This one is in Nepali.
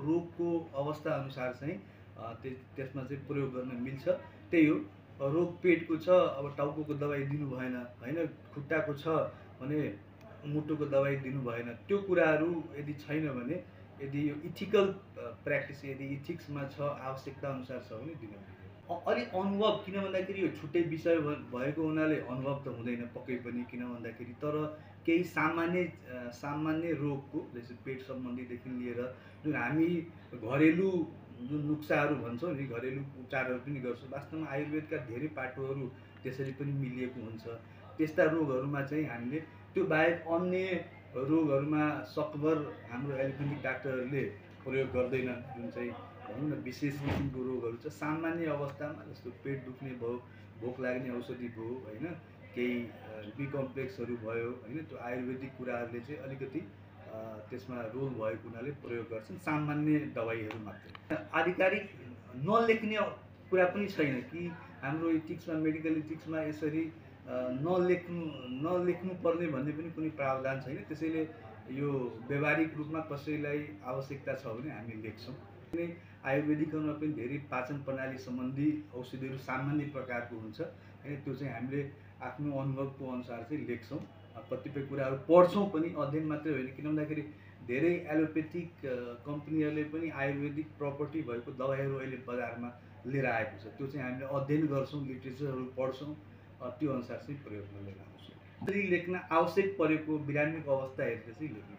रोगको अवस्था अनुसार चाहिँ त्यसमा चाहिँ प्रयोग गर्न मिल्छ। त्यही हो, रोग पेटको छ अब टाउकोको दबाई दिनु भएन होइन, खुट्टाको छ भने मुटुको दबाई दिनु भएन। त्यो कुराहरू यदि छैन भने, यदि यो इथिकल प्र्याक्टिस, यदि इथिक्समा छ, आवश्यकता अनुसार छ भने दिन मिल्यो। अलिक अनुभव, किन भन्दाखेरि यो छुट्टै विषय भएको हुनाले अनुभव त हुँदैन पक्कै पनि, किन भन्दाखेरि तर केही सामान्य रोगको जस्तै पेट सम्बन्धीदेखि लिएर जुन हामी घरेलु जुन नुक्साहरू भन्छौँ नि, घरेलु उपचारहरू पनि गर्छौँ, वास्तवमा आयुर्वेदका धेरै पाटोहरू त्यसरी पनि मिलिएको हुन्छ। त्यस्ता रोगहरूमा चाहिँ हामीले त्यो बाहेक अन्य रोगहरूमा सकभर हाम्रो एलोपेथिक डाक्टरहरूले प्रयोग गर्दैनन्। जुन चाहिँ भनौँ न विशेष किसिमको रोगहरू छ, सामान्य अवस्थामा जस्तो पेट दुख्ने भयो, भोक लाग्ने औषधि भयो होइन, केही बी कम्प्लेक्सहरू भयो होइन, त्यो आयुर्वेदिक कुराहरूले चाहिँ अलिकति त्यसमा रोल भएको हुनाले प्रयोग गर्छन्, सामान्य दबाईहरू मात्रै। आधिकारिक नलेख्ने कुरा पनि छैन कि हाम्रो इथिक्समा, मेडिकल इथिक्समा यसरी नलेख्नु पर्ने भन्ने पनि कुनै प्रावधान छैन। त्यसैले यो व्यावहारिक रूपमा कसैलाई आवश्यकता छ भने हामी लेख्छौँ। किन आयुर्वेदिकहरूमा पनि धेरै पाचन प्रणाली सम्बन्धी औषधिहरू सामान्य प्रकारको हुन्छ होइन, त्यो चाहिँ हामीले आफ्नो अनुभवको अनुसार चाहिँ लेख्छौँ। कतिपय कुराहरू पढ्छौँ पनि, अध्ययन मात्रै होइन। किन भन्दाखेरि धेरै एलोपेथिक कम्पनीहरूले पनि आयुर्वेदिक प्रपर्टी भएको दबाईहरू अहिले बजारमा लिएर आएको छ। त्यो चाहिँ हामीले अध्ययन गर्छौँ, लिट्रेचरहरू पढ्छौँ, त्यो अनुसार चाहिँ प्रयोगमा लिएर आउँछौँ। लेख्न आवश्यक परेको बिरामीको अवस्था हेरेर चाहिँ लेख्नु।